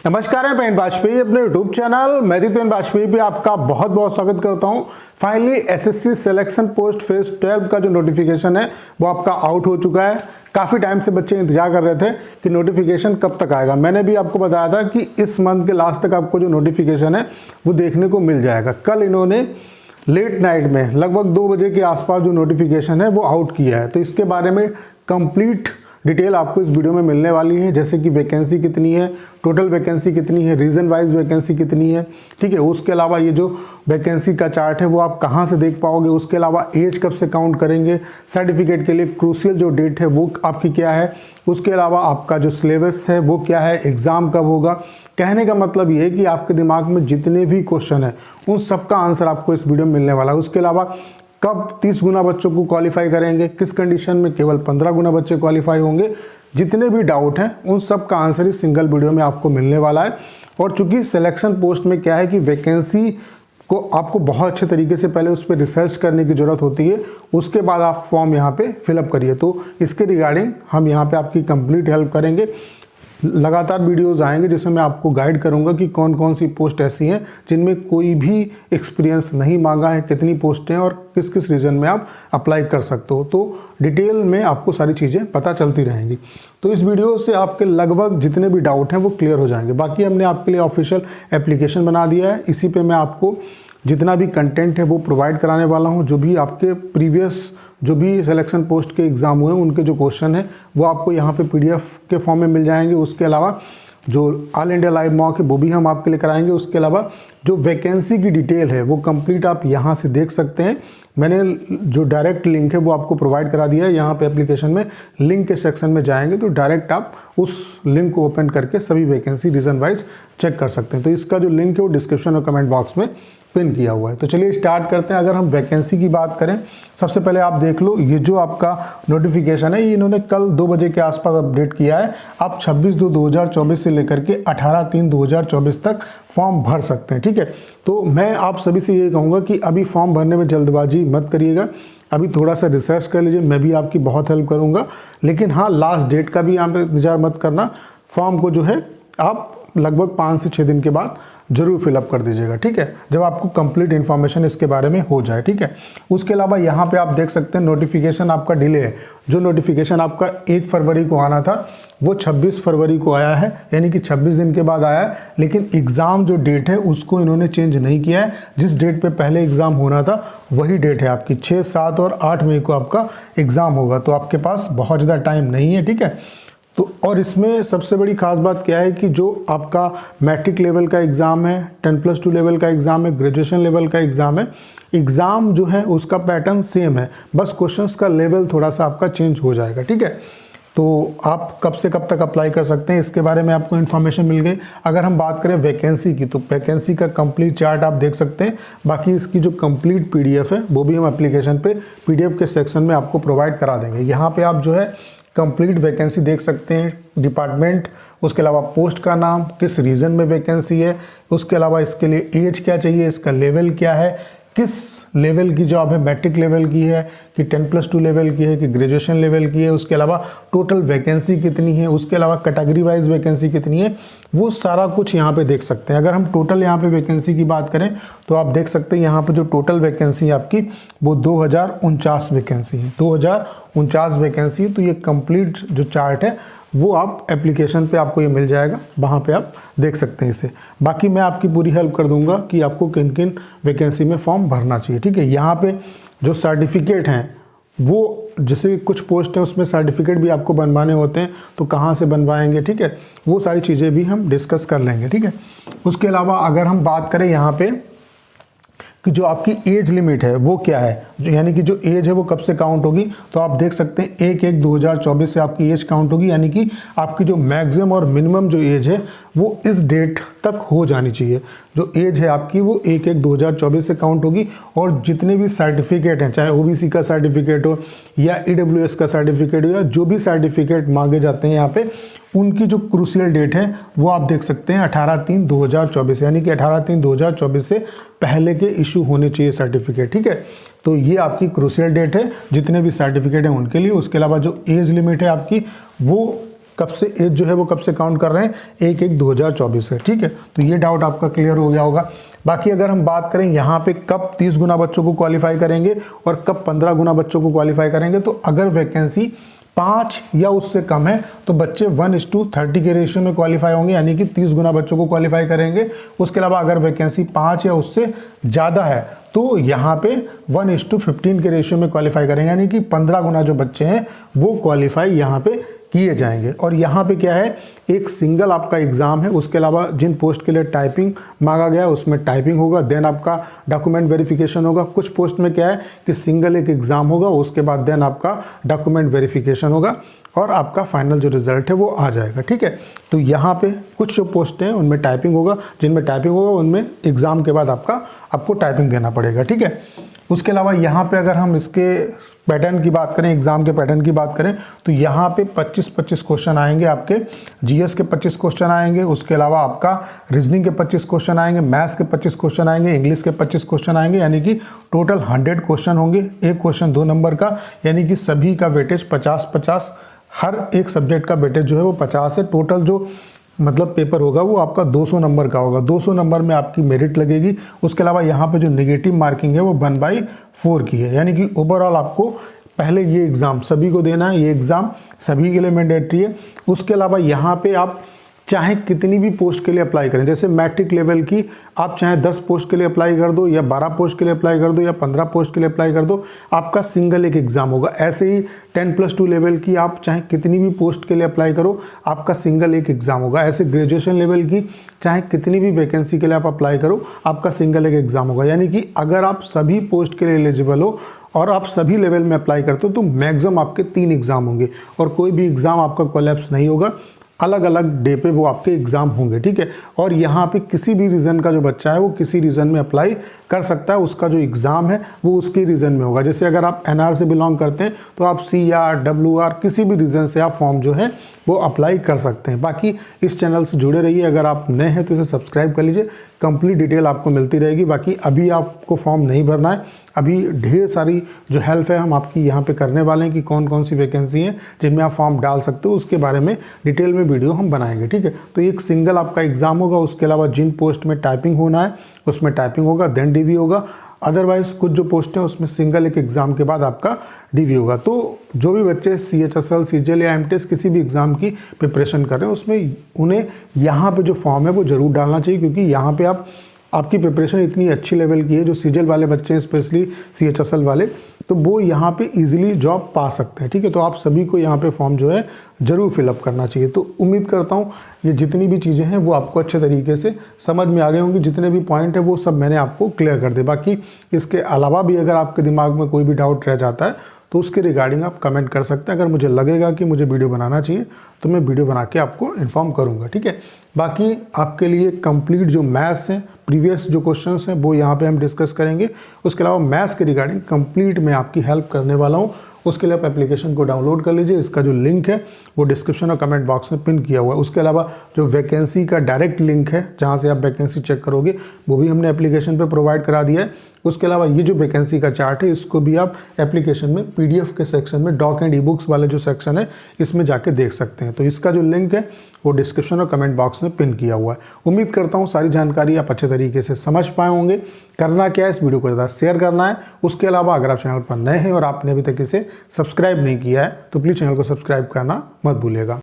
नमस्कार, मैं पेन वाजपेयी अपने यूट्यूब चैनल मैथिक पेन वाजपेयी पे आपका बहुत बहुत स्वागत करता हूं। Finally SSC selection post phase 12 का जो नोटिफिकेशन है वो आपका आउट हो चुका है। काफ़ी टाइम से बच्चे इंतजार कर रहे थे कि नोटिफिकेशन कब तक आएगा। मैंने भी आपको बताया था कि इस मंथ के लास्ट तक आपको जो नोटिफिकेशन है वो देखने को मिल जाएगा। कल इन्होंने लेट नाइट में लगभग 2 बजे के आसपास जो नोटिफिकेशन है वो आउट किया है, तो इसके बारे में कंप्लीट डिटेल आपको इस वीडियो में मिलने वाली है। जैसे कि वैकेंसी कितनी है, टोटल वैकेंसी कितनी है, रीजन वाइज वैकेंसी कितनी है, ठीक है। उसके अलावा ये जो वैकेंसी का चार्ट है वो आप कहाँ से देख पाओगे, उसके अलावा एज कब से काउंट करेंगे, सर्टिफिकेट के लिए क्रूशियल जो डेट है वो आपकी क्या है, उसके अलावा आपका जो सिलेबस है वो क्या है, एग्ज़ाम कब होगा। कहने का मतलब ये है कि आपके दिमाग में जितने भी क्वेश्चन है उन सब का आंसर आपको इस वीडियो में मिलने वाला है। उसके अलावा कब 30 गुना बच्चों को क्वालिफाई करेंगे, किस कंडीशन में केवल 15 गुना बच्चे क्वालिफाई होंगे, जितने भी डाउट हैं उन सब का आंसर इस सिंगल वीडियो में आपको मिलने वाला है। और चूंकि सिलेक्शन पोस्ट में क्या है कि वैकेंसी को आपको बहुत अच्छे तरीके से पहले उस पर रिसर्च करने की ज़रूरत होती है, उसके बाद आप फॉर्म यहाँ पे फिलअप करिए। तो इसके रिगार्डिंग हम यहाँ पे आपकी कंप्लीट हेल्प करेंगे। लगातार वीडियोस आएंगे जिसमें मैं आपको गाइड करूंगा कि कौन कौन सी पोस्ट ऐसी हैं जिनमें कोई भी एक्सपीरियंस नहीं मांगा है, कितनी पोस्टें और किस किस रीजन में आप अप्लाई कर सकते हो। तो डिटेल में आपको सारी चीज़ें पता चलती रहेंगी। तो इस वीडियो से आपके लगभग जितने भी डाउट हैं वो क्लियर हो जाएंगे। बाकी हमने आपके लिए ऑफिशियल एप्लीकेशन बना दिया है, इसी पर मैं आपको जितना भी कंटेंट है वो प्रोवाइड कराने वाला हूँ। जो भी आपके प्रीवियस जो भी सिलेक्शन पोस्ट के एग्ज़ाम हुए उनके जो क्वेश्चन है वो आपको यहाँ पे पीडीएफ के फॉर्म में मिल जाएंगे। उसके अलावा जो ऑल इंडिया लाइव मॉक है वो भी हम आपके लिए कराएंगे। उसके अलावा जो वैकेंसी की डिटेल है वो कंप्लीट आप यहाँ से देख सकते हैं। मैंने जो डायरेक्ट लिंक है वो आपको प्रोवाइड करा दिया है। यहाँ पे एप्लीकेशन में लिंक के सेक्शन में जाएंगे तो डायरेक्ट आप उस लिंक को ओपन करके सभी वैकेंसी रीजन वाइज चेक कर सकते हैं। तो इसका जो लिंक है वो डिस्क्रिप्शन और कमेंट बॉक्स में पिन किया हुआ है। तो चलिए स्टार्ट करते हैं। अगर हम वैकेंसी की बात करें, सबसे पहले आप देख लो ये जो आपका नोटिफिकेशन है ये इन्होंने कल 2 बजे के आसपास अपडेट किया है। आप 26/2/2024 से लेकर के 18/3/2024 तक फॉर्म भर सकते हैं, ठीक है। तो मैं आप सभी से ये कहूँगा कि अभी फॉर्म भरने में जल्दबाजी मत करिएगा, अभी थोड़ा सा रिसर्च कर लीजिए, मैं भी आपकी बहुत हेल्प करूँगा। लेकिन हाँ, लास्ट डेट का भी यहाँ पे इंतजार मत करना। फॉर्म को जो है आप लगभग 5 से 6 दिन के बाद जरूर फिलअप कर दीजिएगा, ठीक है, जब आपको कंप्लीट इन्फॉर्मेशन इसके बारे में हो जाए, ठीक है। उसके अलावा यहाँ पे आप देख सकते हैं नोटिफिकेशन आपका डिले है। जो नोटिफिकेशन आपका 1 फरवरी को आना था वो 26 फरवरी को आया है, यानी कि 26 दिन के बाद आया है। लेकिन एग्ज़ाम जो डेट है उसको इन्होंने चेंज नहीं किया है। जिस डेट पे पहले एग्ज़ाम होना था वही डेट है आपकी। 6, 7 और 8 मई को आपका एग्ज़ाम होगा। तो आपके पास बहुत ज़्यादा टाइम नहीं है, ठीक है। तो और इसमें सबसे बड़ी खास बात क्या है कि जो आपका मैट्रिक लेवल का एग्ज़ाम है, 10+2 लेवल का एग्ज़ाम है, ग्रेजुएशन लेवल का एग्ज़ाम है, एग्ज़ाम जो है उसका पैटर्न सेम है, बस क्वेश्चंस का लेवल थोड़ा सा आपका चेंज हो जाएगा, ठीक है। तो आप कब से कब तक अप्लाई कर सकते हैं इसके बारे में आपको इन्फॉर्मेशन मिल गई। अगर हम बात करें वैकेंसी की, तो वैकेंसी का कंप्लीट चार्ट आप देख सकते हैं। बाकी इसकी जो कंप्लीट पीडीएफ है वो भी हम एप्लीकेशन पे पीडीएफ के सेक्शन में आपको प्रोवाइड करा देंगे। यहाँ पे आप जो है कंप्लीट वैकेंसी देख सकते हैं, डिपार्टमेंट, उसके अलावा पोस्ट का नाम, किस रीजन में वैकेंसी है, उसके अलावा इसके लिए एज क्या चाहिए, इसका लेवल क्या है, किस लेवल की जॉब है, मैट्रिक लेवल की है कि 10+2 लेवल की है कि ग्रेजुएशन लेवल की है, उसके अलावा टोटल वैकेंसी कितनी है, उसके अलावा कैटेगरी वाइज वैकेंसी कितनी है, वो सारा कुछ यहाँ पे देख सकते हैं। अगर हम टोटल यहाँ पे वैकेंसी की बात करें तो आप देख सकते हैं यहाँ पे जो टोटल वैकेंसी है आपकी वो 2049 वैकेंसी है, 2049 वैकेंसी है। तो ये कंप्लीट जो चार्ट है वो आप एप्लीकेशन पे आपको ये मिल जाएगा, वहाँ पे आप देख सकते हैं इसे। बाकी मैं आपकी पूरी हेल्प कर दूंगा कि आपको किन किन वैकेंसी में फॉर्म भरना चाहिए, ठीक है। यहाँ पे जो सर्टिफिकेट हैं वो जैसे कुछ पोस्ट है उसमें सर्टिफिकेट भी आपको बनवाने होते हैं, तो कहाँ से बनवाएंगे, ठीक है, वो सारी चीज़ें भी हम डिस्कस कर लेंगे, ठीक है। उसके अलावा अगर हम बात करें यहाँ पे कि जो आपकी एज लिमिट है वो क्या है, जो यानी कि जो एज है वो कब से काउंट होगी, तो आप देख सकते हैं 1/1/2024 से आपकी एज काउंट होगी। यानी कि आपकी जो मैक्सिमम और मिनिमम जो एज है वो इस डेट तक हो जानी चाहिए। जो एज है आपकी वो 1/1/2024 से काउंट होगी। और जितने भी सर्टिफिकेट हैं, चाहे ओबीसी का सर्टिफिकेट हो या ईडब्ल्यूएस का सर्टिफिकेट हो या जो भी सर्टिफिकेट मांगे जाते हैं यहाँ पे, उनकी जो क्रूशियल डेट है वो आप देख सकते हैं 18/3/2024, यानी कि 18/3/2024 से पहले के इशू होने चाहिए सर्टिफिकेट, ठीक है। तो ये आपकी क्रूशियल डेट है जितने भी सर्टिफिकेट हैं उनके लिए। उसके अलावा जो एज लिमिट है आपकी वो कब से एज जो है वो कब से काउंट कर रहे हैं, 1/1/2024 से। ठीक है, तो ये डाउट आपका क्लियर हो गया होगा। बाकी अगर हम बात करें यहाँ पे कब 30 गुना बच्चों को क्वालिफाई करेंगे और कब 15 गुना बच्चों को क्वालिफाई करेंगे, तो अगर वैकेंसी 5 या उससे कम है तो बच्चे 1:30 के रेशियो में क्वालिफाई होंगे, यानी कि 30 गुना बच्चों को क्वालिफाई करेंगे। उसके अलावा अगर वैकेंसी 5 या उससे ज़्यादा है तो यहाँ पे 1:15 के रेशियो में क्वालिफाई करेंगे, यानी कि 15 गुना जो बच्चे हैं वो क्वालिफाई यहाँ पे किए जाएंगे। और यहाँ पे क्या है, एक सिंगल आपका एग्ज़ाम है, उसके अलावा जिन पोस्ट के लिए टाइपिंग मांगा गया है उसमें टाइपिंग होगा, देन आपका डॉक्यूमेंट वेरिफिकेशन होगा। कुछ पोस्ट में क्या है कि सिंगल एक एग्ज़ाम होगा, उसके बाद देन आपका डॉक्यूमेंट वेरिफिकेशन होगा और आपका फाइनल जो रिजल्ट है वो आ जाएगा। ठीक है, तो यहाँ पे कुछ जो पोस्ट हैं उनमें टाइपिंग होगा, जिनमें टाइपिंग होगा उनमें एग्ज़ाम के बाद आपको टाइपिंग देना पड़ेगा। ठीक है, उसके अलावा यहाँ पे अगर हम इसके पैटर्न की बात करें, एग्जाम के पैटर्न की बात करें, तो यहाँ पे 25-25 क्वेश्चन आएंगे आपके, जीएस के 25 क्वेश्चन आएंगे, उसके अलावा आपका रीजनिंग के 25 क्वेश्चन आएंगे, मैथ्स के 25 क्वेश्चन आएंगे, इंग्लिश के 25 क्वेश्चन आएंगे, यानी कि टोटल 100 क्वेश्चन होंगे। एक क्वेश्चन 2 नंबर का, यानी कि सभी का वेटेज 50-50, हर एक सब्जेक्ट का वेटेज जो है वो 50 है। टोटल जो मतलब पेपर होगा वो आपका 200 नंबर का होगा। 200 नंबर में आपकी मेरिट लगेगी। उसके अलावा यहाँ पे जो नेगेटिव मार्किंग है वो 1/4 की है, यानी कि ओवरऑल आपको पहले ये एग्ज़ाम सभी को देना है, ये एग्ज़ाम सभी के लिए मैंडेटरी है। उसके अलावा यहाँ पे आप चाहे कितनी भी पोस्ट के लिए अप्लाई करें, जैसे मैट्रिक लेवल की आप चाहे 10 पोस्ट के लिए अप्लाई कर दो या 12 पोस्ट के लिए अप्लाई कर दो या 15 पोस्ट के लिए अप्लाई कर दो, आपका सिंगल एक एग्ज़ाम होगा। ऐसे ही 10+2 लेवल की आप चाहे कितनी भी पोस्ट के लिए अप्लाई करो, आपका सिंगल एक एग्ज़ाम होगा। ऐसे ग्रेजुएशन लेवल की चाहे कितनी भी वैकेंसी के लिए आप अप्लाई करो, आपका सिंगल एक एग्ज़ाम होगा। यानी कि अगर आप सभी पोस्ट के लिए एलिजिबल हो और आप सभी लेवल में अप्लाई करते हो तो मैक्सिमम आपके 3 एग्ज़ाम होंगे और कोई भी एग्ज़ाम आपका कोलैप्स नहीं होगा। अलग अलग डे पे वो आपके एग्ज़ाम होंगे। ठीक है, और यहाँ पे किसी भी रीज़न का जो बच्चा है वो किसी रीज़न में अप्लाई कर सकता है, उसका जो एग्ज़ाम है वो उसके रीज़न में होगा। जैसे अगर आप एनआर से बिलोंग करते हैं तो आप CR, WR किसी भी रीज़न से आप फॉर्म जो है वो अप्लाई कर सकते हैं। बाकी इस चैनल से जुड़े रहिए, अगर आप नए हैं तो इसे सब्सक्राइब कर लीजिए, कंप्लीट डिटेल आपको मिलती रहेगी। बाकी अभी आपको फॉर्म नहीं भरना है, अभी ढेर सारी जो हेल्प है हम आपकी यहाँ पे करने वाले हैं कि कौन कौन सी वैकेंसी हैं जिनमें आप फॉर्म डाल सकते हो, उसके बारे में डिटेल में वीडियो हम बनाएंगे। ठीक है, तो एक सिंगल आपका एग्ज़ाम होगा, उसके अलावा जिन पोस्ट में टाइपिंग होना है उसमें टाइपिंग होगा, देन DV होगा। अदरवाइज कुछ जो पोस्ट है उसमें सिंगल एक एग्ज़ाम के बाद आपका DV होगा। तो जो भी बच्चे CHSL, CGL या MTS किसी भी एग्ज़ाम की प्रिपरेशन कर रहे हैं उसमें उन्हें यहाँ पे जो फॉर्म है वो ज़रूर डालना चाहिए, क्योंकि यहाँ पे आपकी प्रिपरेशन इतनी अच्छी लेवल की है। जो CGL वाले बच्चे हैं, स्पेशली CHSL वाले, तो वो यहाँ पे इजीली जॉब पा सकते हैं। ठीक है, तो आप सभी को यहाँ पे फॉर्म जो है ज़रूर फिलअप करना चाहिए। तो उम्मीद करता हूँ ये जितनी भी चीज़ें हैं वो आपको अच्छे तरीके से समझ में आ गए होंगी। जितने भी पॉइंट है वो सब मैंने आपको क्लियर कर दिए। बाकी इसके अलावा भी अगर आपके दिमाग में कोई भी डाउट रह जाता है तो उसके रिगार्डिंग आप कमेंट कर सकते हैं। अगर मुझे लगेगा कि मुझे वीडियो बनाना चाहिए तो मैं वीडियो बना के आपको इन्फॉर्म करूँगा। ठीक है, बाकी आपके लिए कंप्लीट जो मैथ्स हैं, प्रीवियस जो क्वेश्चंस हैं वो यहाँ पे हम डिस्कस करेंगे। उसके अलावा मैथ्स के रिगार्डिंग कंप्लीट मैं आपकी हेल्प करने वाला हूँ। उसके लिए आप एप्लीकेशन को डाउनलोड कर लीजिए, इसका जो लिंक है वो डिस्क्रिप्शन और कमेंट बॉक्स में पिन किया हुआ है। उसके अलावा जो वैकेंसी का डायरेक्ट लिंक है जहाँ से आप वैकेंसी चेक करोगे वो भी हमने एप्लीकेशन पे प्रोवाइड करा दिया है। उसके अलावा ये जो वैकेंसी का चार्ट है इसको भी आप एप्लीकेशन में PDF के सेक्शन में डॉक एंड ई-बुक्स वाले जो सेक्शन है इसमें जाके देख सकते हैं। तो इसका जो लिंक है वो डिस्क्रिप्शन और कमेंट बॉक्स में पिन किया हुआ है। उम्मीद करता हूँ सारी जानकारी आप अच्छे तरीके से समझ पाए होंगे। करना क्या है, इस वीडियो को ज़्यादा शेयर करना है। उसके अलावा अगर आप चैनल पर नए हैं और आपने अभी तक इसे सब्सक्राइब नहीं किया है तो प्लीज़ चैनल को सब्सक्राइब करना मत भूलिएगा।